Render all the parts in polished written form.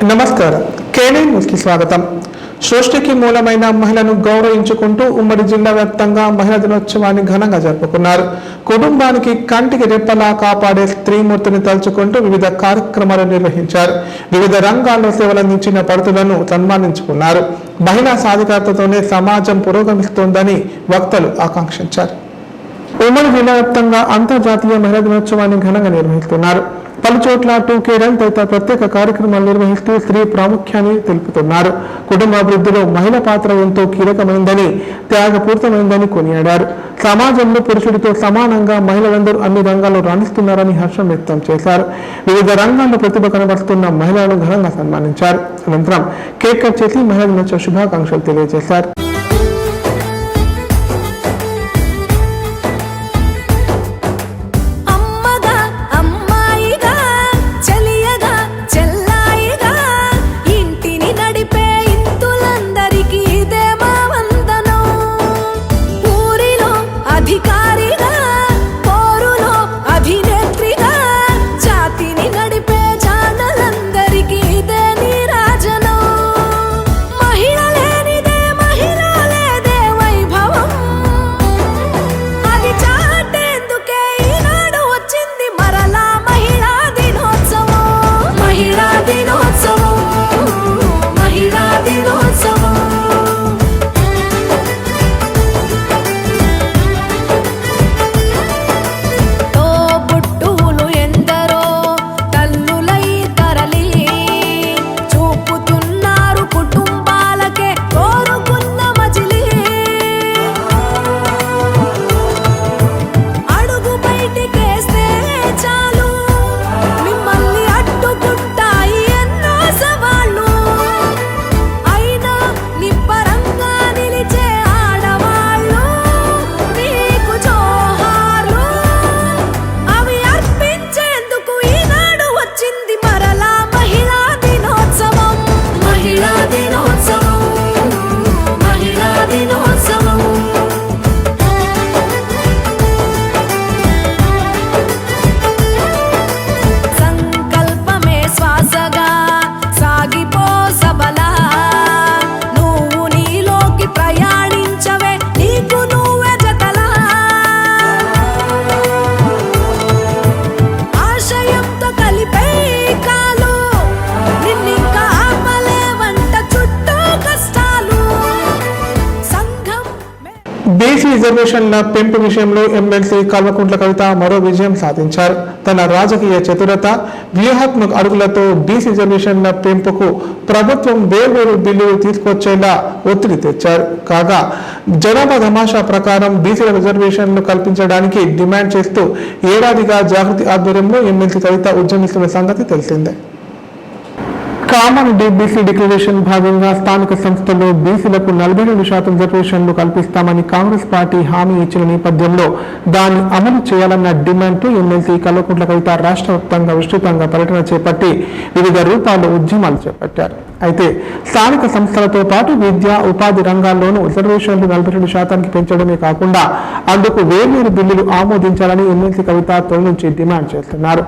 నమస్కారం. కేఎన్ఎన్ న్యూస్కి స్వాగతం. సృష్టికి మూలమైన మహిళను గౌరవించుకుంటూ ఉమ్మడి జిల్లా వ్యాప్తంగా మహిళా దినోత్సవాన్ని ఘనంగా జరుపుకున్నారు. కుటుంబానికి కంటికి రెప్పలా కాపాడే స్త్రీమూర్తిని తలుచుకుంటూ వివిధ కార్యక్రమాలు నిర్వహించారు. వివిధ రంగాల్లో సేవలందించిన పడుతులను సన్మానించుకున్నారు. మహిళా సాధికారతతోనే సమాజం పురోగమిస్తోందని వక్తలు ఆకాంక్షించారు. ఉమ్మడి జిల్లా వ్యాప్తంగా అంతర్జాతీయ మహిళా దినోత్సవాన్ని ఘనంగా నిర్వహిస్తున్నారు. పలుచోట్ల 2K రన్ తదితర ప్రత్యేక కార్యక్రమాలు నిర్వహిస్తూ స్త్రీ ప్రాముఖ్యాన్ని తెలుపుతున్నారు. కుటుంబాభివృద్ధిలో మహిళా పాత్ర ఎంతో కీలకమైందని, త్యాగపూరితమైందని కొనియాడారు. సమాజంలో పురుషుడితో సమానంగా మహిళలందరూ అన్ని రంగాల్లో రాణిస్తున్నారని హర్షం వ్యక్తం చేశారు. వివిధ రంగాల్లో ప్రతిభ కనబరుస్తున్న మహిళలను ఘనంగా సన్మానించారు. అనంతరం కేక్ కట్ చేసి మహిళా దినోత్సవ శుభాకాంక్షలు తెలియజేశారు. బీసీ రిజర్వేషన్ల పెంపు విషయంలో ఎమ్మెల్సీ కల్వకుంట్ల కవిత మరో విజయం సాధించారు. తన రాజకీయ చతురత, వ్యూహాత్మక అడుగులతో బీసీ రిజర్వేషన్ల పెంపుకు ప్రభుత్వం వేర్వేరు బిల్లులు తీసుకొచ్చేలా ఒత్తిడి తెచ్చారు. కాగా జనాభా తమాషా ప్రకారం బీసీల రిజర్వేషన్లు కల్పించడానికి డిమాండ్ చేస్తూ ఏడాదిగా జాగృతి ఆధ్వర్యంలో ఎమ్మెల్సీ కవిత ఉద్యమిస్తున్న సంగతి తెలిసిందే. కామారెడ్డి బీసీ డిక్లరేషన్ భాగంగా స్థానిక సంస్థల్లో బీసీలకు 42% రిజర్వేషన్లు కల్పిస్తామని కాంగ్రెస్ పార్టీ హామీ ఇచ్చిన నేపథ్యంలో దాన్ని అమలు చేయాలన్న డిమాండ్తో ఎమ్మెల్సీ కల్వకుంట్ల కవిత రాష్ట్ర వ్యాప్తంగా విస్తృతంగా పర్యటన చేపట్టి వివిధ రూపాల్లో ఉద్యమాలు చేపట్టారు. అయితే స్థానిక సంస్థలతో పాటు విద్య, ఉపాధి రంగాల్లోనూ రిజర్వేషన్లు 42% పెంచడమే కాకుండా అందుకు వేర్వేరు బిల్లులు ఆమోదించాలని ఎమ్మెల్సీ కవిత తొలి నుంచి డిమాండ్ చేస్తున్నారు.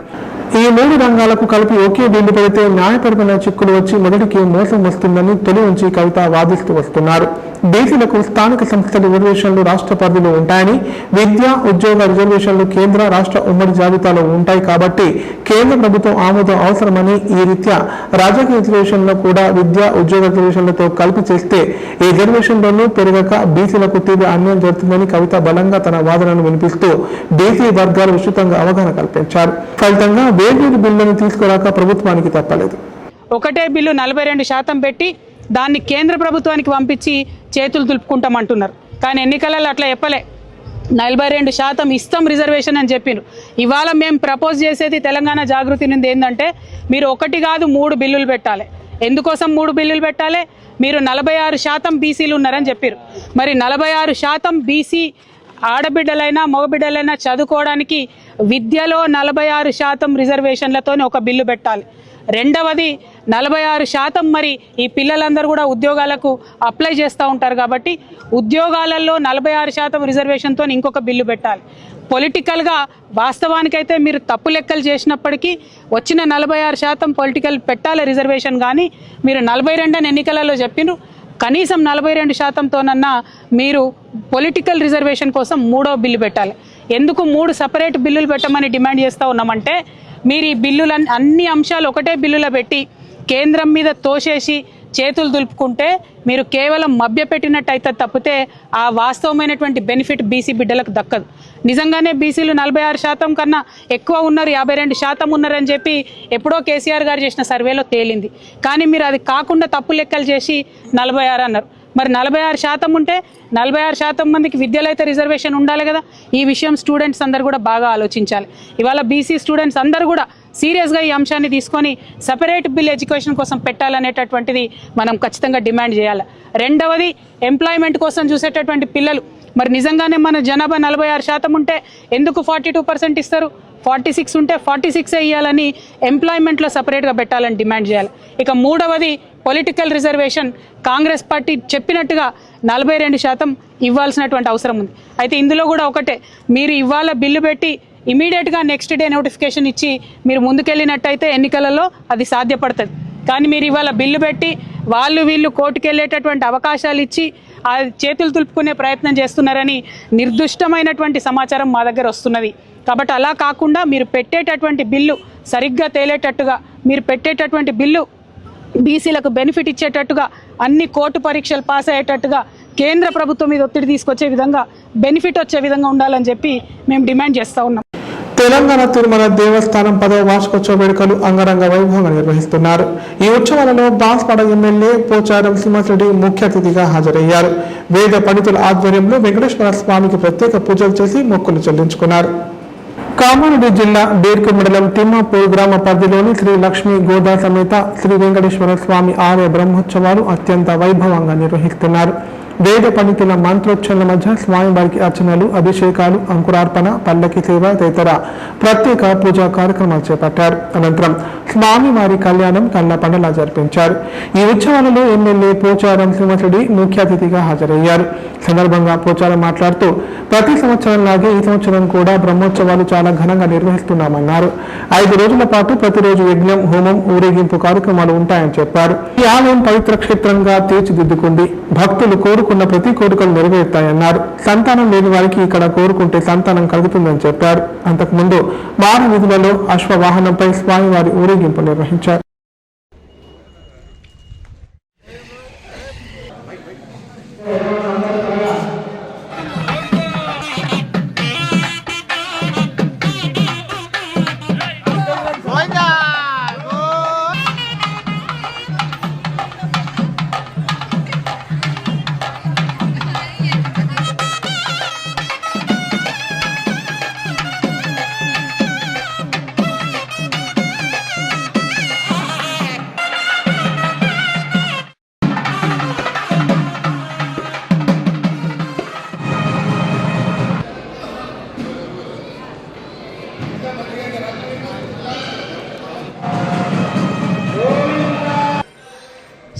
ఈ 3 రంగాలకు కలిపి ఒకే బిల్లు పెడితే న్యాయపరమైన చిక్కులు వచ్చి మొదటికి మోసం వస్తుందని తొలి నుంచి కవిత వాదిస్తూ వస్తున్నారు. బీసీలకు స్థానిక సంస్థల రిజర్వేషన్లు రాష్ట్ర పరిధిలో ఉంటాయని, విద్య, ఉద్యోగ రిజర్వేషన్లు కేంద్ర, రాష్ట్ర ఉమ్మడి జాబితాలో ఉంటాయి కాబట్టి కేంద్ర ప్రభుత్వం ఆమోదం అవసరమని, ఈ రీత్యా రాజకీయ రిజర్వేషన్లో కూడా విద్య, ఉద్యోగ రిజర్వేషన్లతో కలిపి చేస్తే ఈ రిజర్వేషన్లను పెరగక బీసీలకు తీవ్ర అన్యాయం జరుగుతుందని కవిత బలంగా తన వాదనను వినిపిస్తూ బీసీ వర్గాలు విస్తృతంగా అవగాహన కల్పించారు. ఫలితంగా వేర్వేరు బిల్లులను తీసుకురాక ప్రభుత్వానికి తప్పలేదు. ఒకటే బిల్లు 42% పెట్టి దాన్ని కేంద్ర ప్రభుత్వానికి పంపించి చేతులు దులుపుకుంటామంటున్నారు. కానీ ఎన్నికలలో అట్లా చెప్పలే. 42% ఇస్తాం రిజర్వేషన్ అని చెప్పారు. ఇవాళ మేము ప్రపోజ్ చేసేది తెలంగాణ జాగృతి నుండి ఏంటంటే మీరు 1 కాదు 3 బిల్లులు పెట్టాలి. ఎందుకోసం 3 బిల్లులు పెట్టాలి? మీరు 46% బీసీలు ఉన్నారని చెప్పారు. మరి 46% బీసీ ఆడబిడ్డలైనా మగబిడ్డలైనా చదువుకోవడానికి విద్యలో 46% రిజర్వేషన్లతోనే ఒక బిల్లు పెట్టాలి. రెండవది 46% మరి ఈ పిల్లలందరూ కూడా ఉద్యోగాలకు అప్లై చేస్తూ ఉంటారు కాబట్టి ఉద్యోగాలలో 46% రిజర్వేషన్తో ఇంకొక బిల్లు పెట్టాలి. పొలిటికల్గా వాస్తవానికైతే మీరు తప్పు లెక్కలు చేసినప్పటికీ వచ్చిన 46% పొలిటికల్ పెట్టాలి రిజర్వేషన్, కానీ మీరు 42 అని ఎన్నికలలో చెప్పిండ్రు. కనీసం 42%తోనన్నా మీరు పొలిటికల్ రిజర్వేషన్ కోసం 3వ బిల్లు పెట్టాలి. ఎందుకు 3 సపరేట్ బిల్లులు పెట్టమని డిమాండ్ చేస్తూ ఉన్నామంటే, మీరు ఈ బిల్లులన్నీ అన్ని అంశాలు ఒకటే బిల్లులో పెట్టి కేంద్రం మీద తోసేసి చేతులు దులుపుకుంటే మీరు కేవలం మభ్యపెట్టినట్టు అయితే తప్పితే ఆ వాస్తవమైనటువంటి బెనిఫిట్ బీసీ బిడ్డలకు దక్కదు. నిజంగానే బీసీలు 46% కన్నా ఎక్కువ ఉన్నారు, 52% ఉన్నారని చెప్పి ఎప్పుడో కేసీఆర్ గారు చేసిన సర్వేలో తేలింది. కానీ మీరు అది కాకుండా తప్పు లెక్కలు చేసి 46 అన్నారు. మరి 46% ఉంటే 46% మందికి విద్యలో అయితే రిజర్వేషన్ ఉండాలి కదా. ఈ విషయం స్టూడెంట్స్ అందరూ కూడా బాగా ఆలోచించాలి. ఇవాళ బీసీ స్టూడెంట్స్ అందరూ కూడా సీరియస్గా ఈ అంశాన్ని తీసుకొని సపరేట్ బిల్ ఎడ్యుకేషన్ కోసం పెట్టాలనేటటువంటిది మనం ఖచ్చితంగా డిమాండ్ చేయాలి. రెండవది, ఎంప్లాయ్మెంట్ కోసం చూసేటటువంటి పిల్లలు, మరి నిజంగానే మన జనాభా 46% ఉంటే ఎందుకు 42% ఇస్తారు? 46 ఉంటే 46 ఇవ్వాలని ఎంప్లాయ్మెంట్లో సపరేట్గా పెట్టాలని డిమాండ్ చేయాలి. ఇక మూడవది, పొలిటికల్ రిజర్వేషన్ కాంగ్రెస్ పార్టీ చెప్పినట్టుగా 42% ఇవ్వాల్సినటువంటి అవసరం ఉంది. అయితే ఇందులో కూడా ఒకటే, మీరు ఇవాళ బిల్లు పెట్టి ఇమీడియట్గా నెక్స్ట్ డే నోటిఫికేషన్ ఇచ్చి మీరు ముందుకెళ్ళినట్టయితే ఎన్నికలలో అది సాధ్యపడుతుంది. కానీ మీరు ఇవాళ బిల్లు పెట్టి వీళ్ళు కోర్టుకు వెళ్ళేటటువంటి అవకాశాలు ఇచ్చి ఆ చేతులు తులుపుకునే ప్రయత్నం చేస్తున్నారని నిర్దుష్టమైనటువంటి సమాచారం మా దగ్గర వస్తున్నది. కాబట్టి అలా కాకుండా మీరు పెట్టేటటువంటి బిల్లు సరిగ్గా తేలేటట్టుగా, మీరు పెట్టేటటువంటి బిల్లు బీసీలకు బెనిఫిట్ ఇచ్చేటట్టుగా, అన్ని కోర్టు పరీక్షలు పాస్ అయ్యేటట్టుగా, కేంద్ర ప్రభుత్వం మీద ఒత్తిడి తీసుకొచ్చే విధంగా, బెనిఫిట్ వచ్చే విధంగా ఉండాలని చెప్పి మేము డిమాండ్ చేస్తూ ఉన్నాం. తెలంగాణ తిరుమల దేవస్థానం 10వ వార్షికోత్సవ వేడుకలు అంగరంగ వైభవంగా నిర్వహిస్తున్నారు. ఈ ఉత్సవాలలో బాన్స్వాడ ఎమ్మెల్యే పోచారం శ్రీనివాసరెడ్డి ముఖ్య అతిథిగా హాజరయ్యారు. వేద పండితుల ఆధ్వర్యంలో వెంకటేశ్వర స్వామికి ప్రత్యేక పూజలు చేసి మొక్కులు చెల్లించుకున్నారు. కామారెడ్డి జిల్లా బేర్కు మండలం తిమ్మాపూర్ గ్రామ పరిధిలోని శ్రీ లక్ష్మీ గోదా సమేత శ్రీ వెంకటేశ్వర స్వామి ఆలయ బ్రహ్మోత్సవాలు అత్యంత వైభవంగా నిర్వహిస్తున్నారు. వేద పండితుల మంత్రోచ్చరణల మధ్య స్వామివారికి అర్చనలు, అభిషేకాలు, అంకురార్పణ, పల్లకి సేవ తదితర ప్రత్యేక పూజా కార్యక్రమాలు చేపట్టారు. అనంతరం స్వామివారి కళ్యాణం కళ్ళ పండలా జరిపించారు. ఈ ఉత్సవాలలో ఎమ్మెల్యే పోచారం శ్రీనివాసరెడ్డి ముఖ్య అతిథిగా హాజరయ్యారు. సందర్భంగా పోచారం మాట్లాడుతూ ప్రతి సంవత్సరం లాగే ఈ సంవత్సరం కూడా బ్రహ్మోత్సవాలు చాలా ఘనంగా నిర్వహిస్తున్నామన్నారు. 5 రోజుల పాటు ప్రతిరోజు యజ్ఞం, హోమం, ఊరేగింపు కార్యక్రమాలు ఉంటాయని చెప్పారు. ఈ ఆలయం పవిత్ర క్షేత్రంగా తీర్చిదిద్దుకుంది. భక్తులు కోరుకున్న ప్రతి కోరికలు నెరవేరుతాయన్నారు. సంతానం లేని వారికి ఇక్కడ కోరుకుంటే సంతానం కలుగుతుందని చెప్పారు. అంతకుముందు వార వీధులలో అశ్వవాహనంపై స్వామివారి ఊరేగింపు నిర్వహించారు.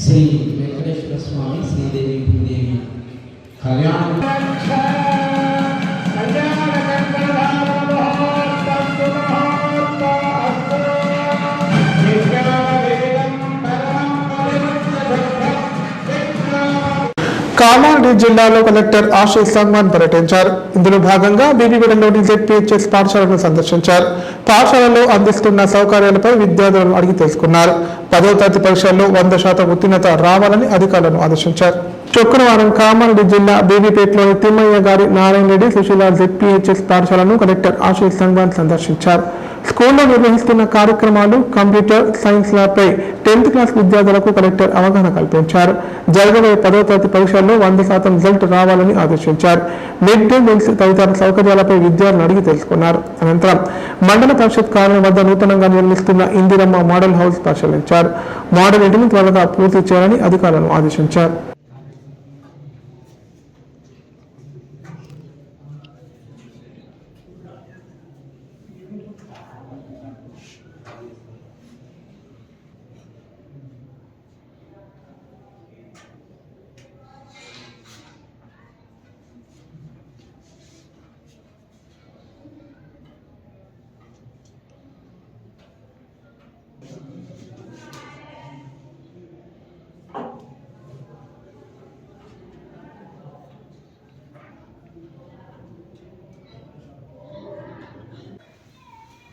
శ్రీ వెంకటేశ్వర స్వామి శ్రీదేవి భూదేవి కళ్యాణం కామారెడ్డి జిల్లాలో కలెక్టర్ ఆశీష్ సంగ్మాన్ పర్యటించారు. ఇందులో భాగంగా బీబీగూడలోని జెడ్పీహెచ్ఎస్ పాఠశాలను సందర్శించారు. పాఠశాలలో అందిస్తున్న సౌకర్యాలపై విద్యార్థులను అడిగి తెలుసుకున్నారు. 10వ తరగతి పరీక్షల్లో 100% ఉత్తీర్ణత రావాలని అధికారులను ఆదేశించారు. శుక్రవారం కామారెడ్డి జిల్లా బీబీపేటలోని తిమ్మయ్య గారి నారాయణ రెడ్డి సుశీల జెడ్పీహెచ్ఎస్ పాఠశాలను కలెక్టర్ ఆశీష్ సంగ్మాన్ సందర్శించారు. స్కూల్లో నిర్వహిస్తున్న కార్యక్రమాలు, కంప్యూటర్ సైన్స్ ల్యాబ్పై 10th క్లాస్ విద్యార్థులకు కలెక్టర్ అవగాహన కల్పించారు. జరగబోయే 10వ తరగతి పరీక్షల్లో 100% రిజల్ట్ రావాలని ఆదేశించారు. మిడ్ డే మీల్స్ తదితర సౌకర్యాలపై విద్యార్థులను అడిగి తెలుసుకున్నారు. అనంతరం మండల పరిషత్ కార్యాలయం వద్ద నూతనంగా నిర్మిస్తున్న ఇందిరమ్మ మోడల్ హౌస్ పరిశీలించారు. మోడల్ ఇంటిని త్వరగా పూర్తి చేయాలని అధికారులను ఆదేశించారు.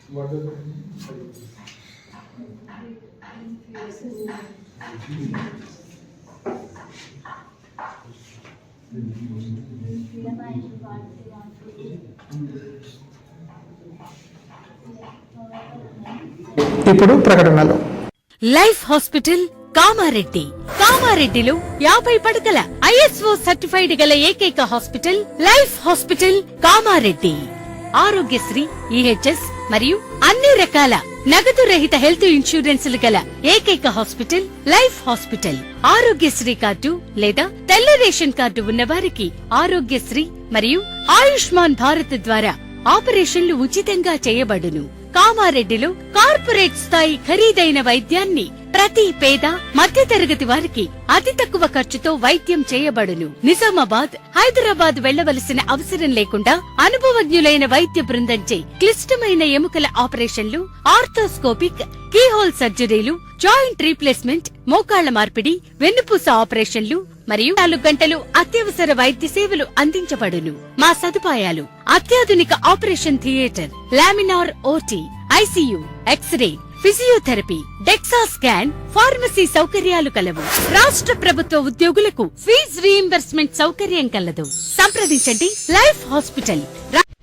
ఇప్పుడు ప్రకటనలు. Life hospital Kamareddy. కామారెడ్డిలో 50 పడకల ISO సర్టిఫైడ్ గల ఏకైక hospital life hospital Kamareddy. Aarogyasri, EHS మరియు అన్ని రకాల నగదు రహిత హెల్త్ ఇన్సూరెన్సులు గల ఏకైక hospital life hospital. Aarogyasri card లేదా తెల్ల రేషన్ కార్డు ఉన్నవారికి ఆరోగ్యశ్రీ మరియు ఆయుష్మాన్ భారత్ ద్వారా ఆపరేషన్లు ఉచితంగా చేయబడును. కామారెడ్డిలో కార్పొరేట్ స్థాయి ఖరీదైన వైద్యాన్ని ప్రతి పేద మధ్యతరగతి వారికి అతి తక్కువ ఖర్చుతో వైద్యం చేయబడును. నిజామాబాద్, హైదరాబాద్ వెళ్లవలసిన అవసరం లేకుండా అనుభవజ్ఞులైన వైద్య బృందంచే క్లిష్టమైన ఎముకల ఆపరేషన్లు, ఆర్థోస్కోపిక్, కీహోల్ సర్జరీలు, జాయింట్ రీప్లేస్మెంట్, మోకాళ్ల మార్పిడి, వెన్నుపూస ఆపరేషన్లు మరియు 4 గంటలు అత్యవసర వైద్య సేవలు అందించబడును. మా సదుపాయాలు: అత్యాధునిక operation theatre, laminar OT, ICU, x ray, physiotherapy, DEXA scan, pharmacy సౌకర్యాలు కలవు. రాష్ట్ర ప్రభుత్వ ఉద్యోగులకు ఫీజు రీయింబర్స్మెంట్ సౌకర్యం కలదు. సంప్రదించండి లైఫ్ హాస్పిటల్.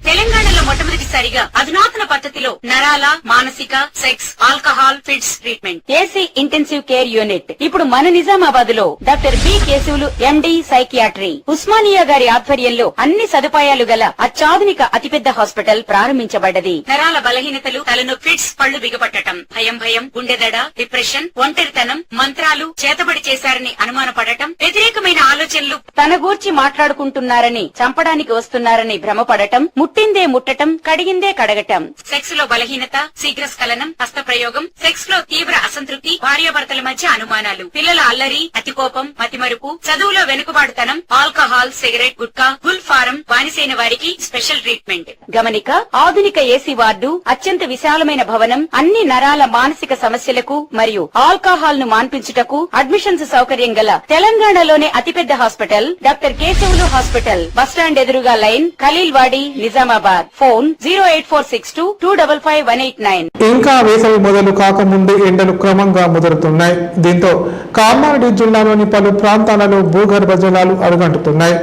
తెలంగాణలో మొట్టమొదటిసారిగా అధునాతన పద్ధతిలో నరాల, మానసిక, sex, alcohol, fits treatment, AC intensive care unit ఇప్పుడు మన నిజామాబాద్ లో doctor B Keshavulu MD psychiatry, Osmania గారి ఆధ్వర్యంలో అన్ని సదుపాయాలు గల అత్యాధునిక అతిపెద్ద హాస్పిటల్ ప్రారంభించబడ్డది. నరాల బలహీనతలు, తలనొప్పి, ఫిట్స్, పళ్లు బిగపట్టడం, భయం, గుండెదడ, డిప్రెషన్, ఒంటరితనం, మంత్రాలు చేతబడి చేశారని అనుమానపడటం, వ్యతిరేకమైన ఆలోచనలు, తన గూర్చి మాట్లాడుకుంటున్నారని, చంపడానికి వస్తున్నారని భ్రమపడటం, ముట్టిందే ముట్టటం, కడిగిందే కడగటం, సెక్స్ లో బలహీనత, శీఘ్రస్ఖలనం, హస్తప్రయోగం, సెక్స్ లో తీవ్ర అసంతృప్తి, భార్యాభర్తల మధ్య అనుమానాలు, పిల్లల అల్లరి, అతికోపం, మతిమరుపు, చదువులో వెనుకబాటుతనం, alcohol, cigarette, gutka, Gul form బానిసైన వారికి స్పెషల్ ట్రీట్మెంట్. గమనిక: ఆధునిక ఏసీ వార్డు, అత్యంత విశాలమైన భవనం, అన్ని నరాల మానసిక సమస్యలకు మరియు ఆల్కహాల్ ను మాన్పించుటకు అడ్మిషన్స్ సౌకర్యం గల తెలంగాణలోనే అతిపెద్ద hospital doctor Keshavulu hospital. Bus stand ఎదురుగా లైన్, ఖలీల్వాడి, నిజామాబాద్. ఫోన్ 08462255189. ఇంకా వేసవి మొదలు కాకముందే ఎండలు క్రమంగా ముదురుతున్నాయి. దీంతో కామారెడ్డి జిల్లాలోని పలు ప్రాంతాలలో భూగర్భ జలాలు అడుగంటుతున్నాయి.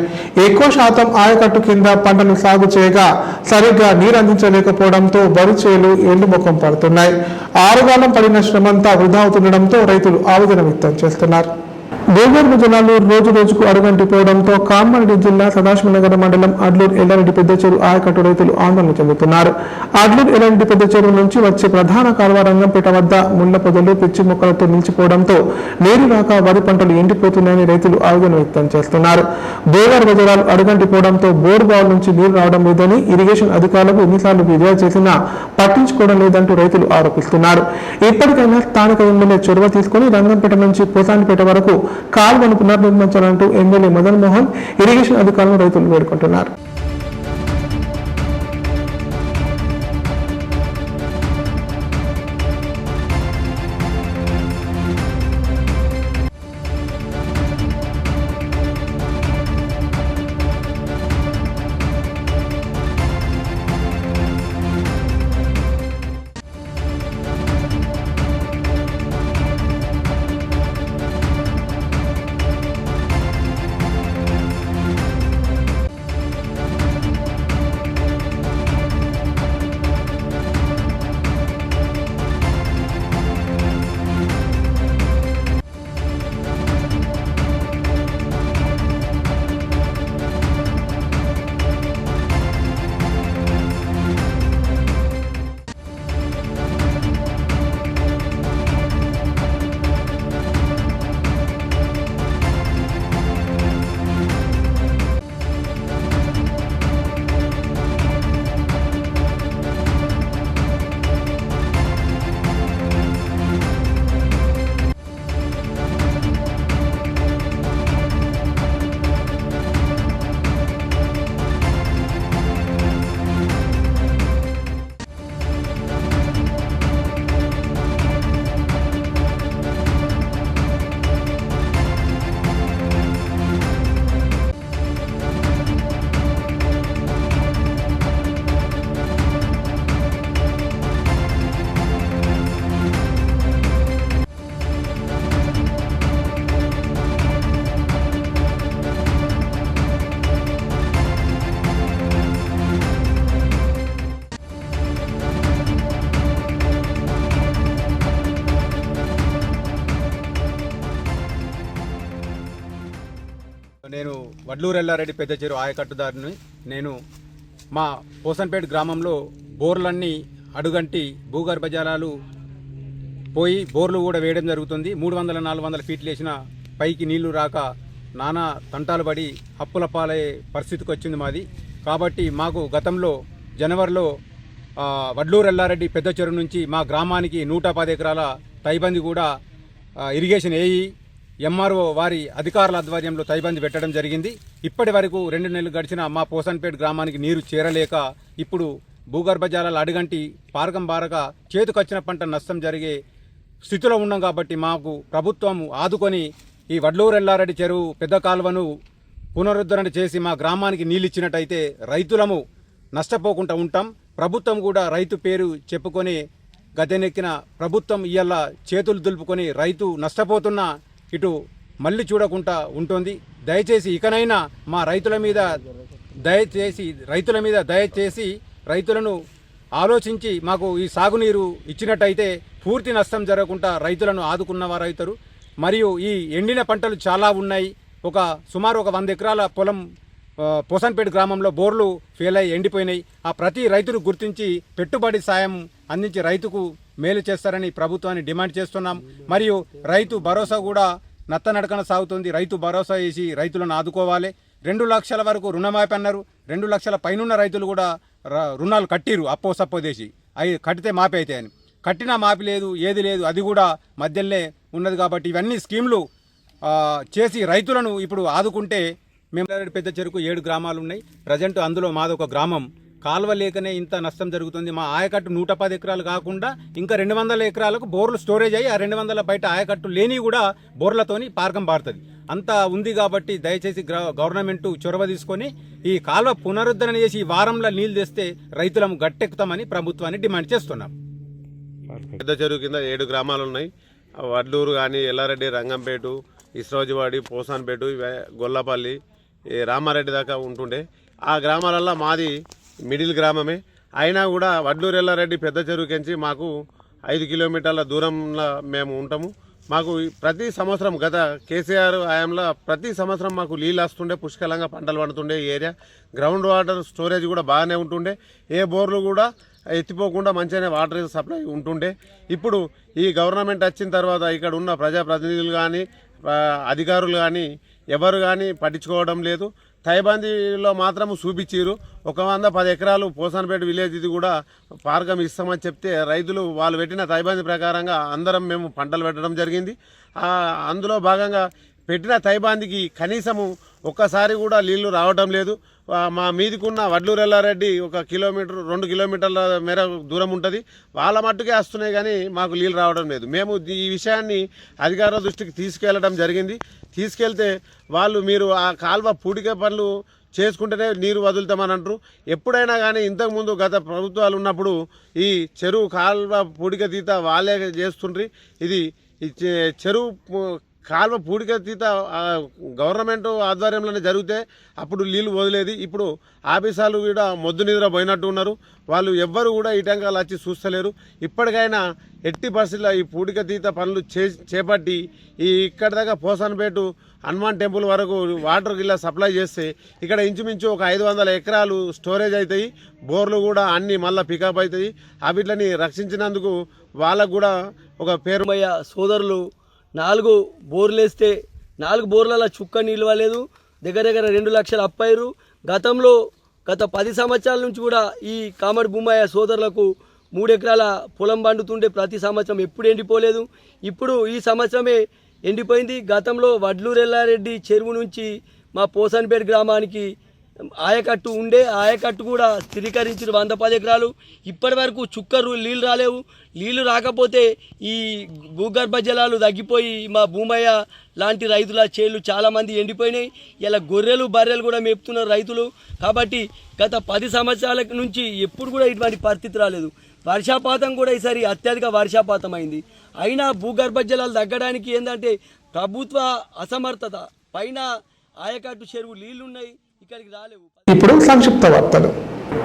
ఎక్కువ శాతం ఆయకట్టు కింద పంటను సాగు చేయగా సరిగ్గా నీరందించలేకపోవడంతో వరి చేలు ఎండుముఖం పడుతున్నాయి. ఆరుగాలం పడిన శ్రమంతా వృధా అవుతుండడంతో రైతులు ఆవేదన వ్యక్తం చేస్తున్నారు. భూగర్భ జలాలు రోజు రోజుకు అడుగంటిపోవడంతో కామారెడ్డి జిల్లా సదాశివనగర్ మండలం అడ్లూరు ఎల్లారెడ్డి పెద్ద చెరువు ఆయకట్టు రైతులు ఆందోళన చెందుతున్నారు. అడ్లూరు ఎల్లారెడ్డి పెద్ద చెరువు నుంచి వచ్చే ప్రధాన కాలువ రంగంపేట వద్ద ముళ్ల పొదలు, పిచ్చి మొక్కలతో నిలిచిపోవడంతో నీరు రాక వరి పంటలు ఎండిపోతున్నాయని రైతులు ఆవేదన వ్యక్తం చేస్తున్నారు. భూగర్భ జలాలు అడుగంటిపోవడంతో బోరు బావుల నుంచి నీరు రావడం లేదని, ఇరిగేషన్ అధికారులకు ఎన్నిసార్లు ఫిర్యాదు చేసినా పట్టించుకోవడం లేదంటూ రైతులు ఆరోపిస్తున్నారు. ఇప్పటికైనా స్థానిక ఎమ్మెల్యే చొరవ తీసుకుని రంగంపేట నుంచి పోసానిపేట వరకు కాలువను పునర్నిర్మించాలంటూ ఎమ్మెల్యే మదన్ మోహన్, ఇరిగేషన్ అధికారులను రైతులు వేడుకుంటున్నారు. నేను వడ్లూరు ఎల్లారెడ్డి పెద్ద చెరువు ఆయకట్టుదారుని. నేను మా పోసన్పేట గ్రామంలో బోర్లన్నీ అడుగంటి భూగర్భ జలాలు పోయి బోర్లు కూడా వేయడం జరుగుతుంది. 300-400 ఫీట్లు వేసిన పైకి నీళ్లు రాక నానా తంటాలు పడి అప్పుల పాలయ్యే పరిస్థితికి వచ్చింది మాది. కాబట్టి మాకు గతంలో జనవరిలో వడ్లూరు ఎల్లారెడ్డి పెద్ద చెరువు నుంచి మా గ్రామానికి 110 ఎకరాల తైబంది కూడా ఇరిగేషన్ ఏఈ ఎంఆర్ఓ వారి అధికారుల ఆధ్వర్యంలో తైబంది పెట్టడం జరిగింది. ఇప్పటి వరకు 2 నెలలు గడిచిన మా పోసన్పేట గ్రామానికి నీరు చేరలేక ఇప్పుడు భూగర్భ జలాలు అడుగంటి పారకం బారక చేతికొచ్చిన పంట నష్టం జరిగే స్థితిలో ఉన్నాం. కాబట్టి మాకు ప్రభుత్వం ఆదుకొని ఈ వడ్లూరు ఎల్లారెడ్డి చెరువు పెద్ద కాలువను పునరుద్ధరణ చేసి మా గ్రామానికి నీళ్ళు ఇచ్చినట్టయితే రైతులము నష్టపోకుండా ఉంటాం. ప్రభుత్వం కూడా రైతు పేరు చెప్పుకొని గద్దెనెక్కిన ప్రభుత్వం ఇవాళ చేతులు దులుపుకొని రైతు నష్టపోతున్నా ఇటు మళ్ళీ చూడకుండా ఉంటుంది. దయచేసి ఇకనైనా మా రైతుల మీద దయచేసి రైతులను ఆలోచించి మాకు ఈ సాగునీరు ఇచ్చినట్టయితే పూర్తి నష్టం జరగకుండా రైతులను ఆదుకున్నవారైతారు. మరియు ఈ ఎండిన పంటలు చాలా ఉన్నాయి. సుమారు 100 ఎకరాల పొలం పోసన్పేట గ్రామంలో బోర్లు ఫెయిల్ అయ్యి ఎండిపోయినాయి. ఆ ప్రతి రైతును గుర్తించి పెట్టుబడి సాయం అందించి రైతుకు మేలు చేస్తారని ప్రభుత్వాన్ని డిమాండ్ చేస్తున్నాం. మరియు రైతు భరోసా కూడా నత్తనడకన సాగుతుంది. రైతు భరోసా వేసి రైతులను ఆదుకోవాలి. 2 లక్షల వరకు రుణమాఫీ అన్నారు. 2 లక్షల పైనున్న రైతులు కూడా రుణాలు కట్టిరు అప్పో సప్పో చేసి. అవి కట్టితే మాఫీ అవుతాయని. కట్టినా మాఫీ లేదు, ఏది లేదు, అది కూడా మధ్యలోనే ఉన్నది. కాబట్టి ఇవన్నీ స్కీమ్లు చేసి రైతులను ఇప్పుడు ఆదుకుంటే మేము పెద్ద చెరుకు 7 గ్రామాలు ఉన్నాయి. ప్రజెంట్ అందులో మాదొక గ్రామం. కాలువ లేకనే ఇంత నష్టం జరుగుతుంది. మా ఆయకట్టు 110 ఎకరాలు కాకుండా ఇంకా 200 ఎకరాలకు బోర్లు స్టోరేజ్ అయ్యి ఆ 200 బయట ఆయకట్టు లేని కూడా బోర్లతోని పారకం పారుతుంది. అంతా ఉంది. కాబట్టి దయచేసి గవర్నమెంట్ చొరవ తీసుకొని ఈ కాలువ పునరుద్ధరణ చేసి ఈ వారంలో నీళ్లు తెస్తే రైతులను గట్టెక్కుతామని ప్రభుత్వాన్ని డిమాండ్ చేస్తున్నాం. పెద్ద చెరువు కింద 7 గ్రామాలు ఉన్నాయి. వడ్లూరు కానీ, ఎల్లారెడ్డి, రంగంపేట, ఇస్రోజివాడి, పోసాన్పేట, గొల్లపల్లి, రామారెడ్డి దాకా ఉంటుండే. ఆ గ్రామాలల్లో మాది మిడిల్ గ్రామమే. అయినా కూడా వడ్లూరు ఎల్లారెడ్డి పెద్ద చెరువుకించి మాకు 5 కిలోమీటర్ల దూరంలో మేము ఉంటాము. మాకు ప్రతి సంవత్సరం గత కేసీఆర్ హయాంలో ప్రతి సంవత్సరం మాకు నీళ్ళు వస్తుండే, పుష్కలంగా పంటలు పండుతుండే. ఈ ఏరియా గ్రౌండ్ వాటర్ స్టోరేజ్ కూడా బాగానే ఉంటుండే. ఏ బోర్లు కూడా ఎత్తిపోకుండా మంచిగానే వాటర్ సప్లై ఉంటుండే. ఇప్పుడు ఈ గవర్నమెంట్ వచ్చిన తర్వాత ఇక్కడ ఉన్న ప్రజాప్రతినిధులు కానీ, అధికారులు కానీ ఎవరు కానీ పట్టించుకోవడం లేదు. తైబందిలో మాత్రం చూపించారు. 110 ఎకరాలు పోసాన్పేట విలేజ్ ఇది కూడా పార్కం ఇస్తామని చెప్తే రైతులు వాళ్ళు పెట్టిన తైబంది ప్రకారంగా అందరం మేము పంటలు పెట్టడం జరిగింది. అందులో భాగంగా పెట్టిన తైబందికి కనీసము ఒక్కసారి కూడా నీళ్లు రావడం లేదు. మా మీదికున్న వడ్లూరు ఎల్లారెడ్డి 1 కిలోమీటర్ 2 కిలోమీటర్ల మేర దూరం ఉంటుంది. వాళ్ళ మట్టుకే వస్తున్నాయి కానీ మాకు నీళ్ళు రావడం లేదు. మేము ఈ విషయాన్ని అధికారుల దృష్టికి తీసుకెళ్లడం జరిగింది. తీసుకెళ్తే వాళ్ళు మీరు ఆ కాల్వ పూడిక పనులు చేసుకుంటేనే నీరు వదులుతామని అంటారు. ఎప్పుడైనా కానీ ఇంతకుముందు గత ప్రభుత్వాలు ఉన్నప్పుడు ఈ చెరువు కాల్వ పూడిక తీత వాళ్ళే చేస్తుండ్రి. ఇది చెరువు కాల్వ పూడిక తీత గవర్నమెంట్ ఆధ్వర్యంలోనే జరిగితే అప్పుడు నీళ్లు వదిలేది. ఇప్పుడు ఆఫీసాలు కూడా మొద్దు నిద్ర పోయినట్టు ఉన్నారు. వాళ్ళు ఎవ్వరు కూడా ఈ టంకాలు వచ్చి చూస్తలేరు. ఇప్పటికైనా ఎట్టి పరిస్థితుల్లో ఈ పూడిక తీత పనులు చేపట్టి ఇక్కడ దాకా పోసాన్పేట హనుమాన్ టెంపుల్ వరకు వాటర్ గిల్ల సప్లై చేస్తే ఇక్కడ ఇంచుమించు 500 ఎకరాలు స్టోరేజ్ అవుతాయి. బోర్లు కూడా అన్నీ మళ్ళీ పికప్ అవుతాయి. వీటిని రక్షించినందుకు వాళ్ళకు కూడా ఒక పేరు. సోదరులు 4 బోర్లు వేస్తే 4 బోర్లలో చుక్క నిలవలేదు. దగ్గర 2 లక్షలు అప్పయ్యారు. గత 10 సంవత్సరాల నుంచి కూడా ఈ కామడి భూమయ్య సోదరులకు 3 ఎకరాల పొలం పండుతుండే. ప్రతి సంవత్సరం ఎప్పుడు ఎండిపోలేదు. ఇప్పుడు ఈ సంవత్సరమే ఎండిపోయింది. గతంలో వడ్లూరు ఎల్లారెడ్డి చెరువు నుంచి మా పోసాన్పేట గ్రామానికి ఆయకట్టు ఉండే. ఆయకట్టు కూడా స్థిరీకరించిన 110 ఎకరాలు. ఇప్పటి వరకు చుక్కరు నీళ్ళు రాలేవు. నీళ్లు రాకపోతే ఈ భూగర్భ జలాలు తగ్గిపోయి మా భూమయ్య లాంటి రైతుల చేళ్ళు చాలామంది ఎండిపోయినాయి. ఇలా గొర్రెలు బర్రెలు కూడా మేపుతున్నారు రైతులు. కాబట్టి గత 10 సంవత్సరాల నుంచి ఎప్పుడు కూడా ఇటువంటి పరిస్థితి రాలేదు. వర్షాపాతం కూడా ఈసారి అత్యధిక వర్షాపాతం అయింది. అయినా భూగర్భ జలాలు తగ్గడానికి ఏంటంటే ప్రభుత్వ అసమర్థత. పైన ఆయకట్టు చెరువు నీళ్లున్నాయి. ఇక్కడికి రాలేవు. ఇప్పుడు సంక్షిప్త వార్తలు.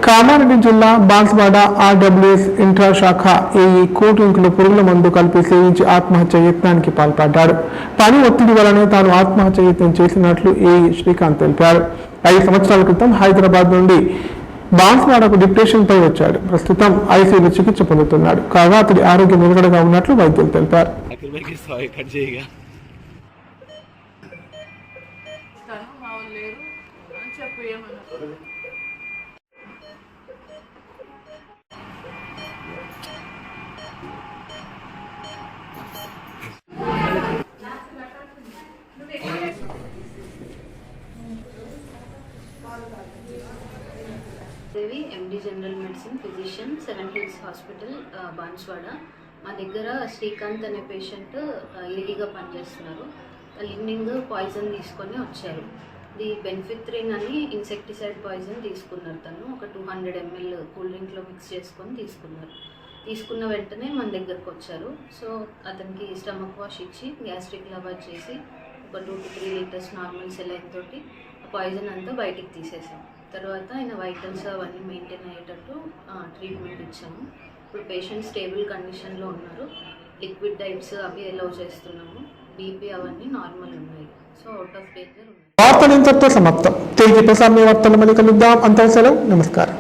కామారెడ్డి జిల్లా బాన్స్వాడ ఆర్డబ్ల్యూఎస్ ఇంట్రా శాఖ ఏఈ కోటింకులు పురుగుల మందు కలిపి సేవించి ఆత్మహత్య యత్నానికి పాల్పడ్డాడు. పని ఒత్తిడి వలనే తాను ఆత్మహత్య యత్నం చేసినట్లు ఏఈ శ్రీకాంత్ తెలిపారు. 5 సంవత్సరాల క్రితం హైదరాబాద్ నుండి బాన్స్వాడకు డిప్రెషన్ పై వచ్చాడు. ప్రస్తుతం ఐసీయూలో చికిత్స పొందుతున్నాడు. కాగా అతడి ఆరోగ్యం నిలకడగా ఉన్నట్లు వైద్యులు తెలిపారు. Devi MD general medicine physician 7 hills hospital Banswada. మా దగ్గర శ్రీకాంత్ అనే పేషెంట్ ఈడీగా పనిచేస్తున్నారు. ఈవినింగ్ పాయిజన్ తీసుకొని వచ్చారు. ది బెనిఫిత్రిన్ అని ఇన్సెక్టిసైడ్ పాయిజన్ తీసుకున్నారు. తను ఒక 200 ml కూల్ డ్రింక్లో మిక్స్ చేసుకొని తీసుకున్నారు. తీసుకున్న వెంటనే మన దగ్గరకు వచ్చారు. సో అతనికి స్టమక్ వాష్ ఇచ్చి గ్యాస్ట్రిక్ లవాజ్ చేసి ఒక 2 to 3 లీటర్స్ నార్మల్ సెలైన్ తోటి పాయిజన్ అంతా బయటికి తీసేసాం. తర్వాత ఆయన వైటల్స్ అవన్నీ మెయింటైన్ అయ్యేటట్టు ట్రీట్మెంట్ ఇచ్చాము. ఇప్పుడు పేషెంట్ స్టేబుల్ కండిషన్లో ఉన్నారు. లిక్విడ్ డైట్స్ అవి అలౌ చేస్తున్నాము. బీపీ అవన్నీ నార్మల్ ఉన్నాయి. సో అవుట్ ఆఫ్ డేంజర్ ఉన్నాయి. వార్తలు ఇంతటితో సమాప్తం. తిరిగి ప్రసారం వార్తలు మళ్ళీ కలుద్దాం. అంతా సెలవు. నమస్కారం.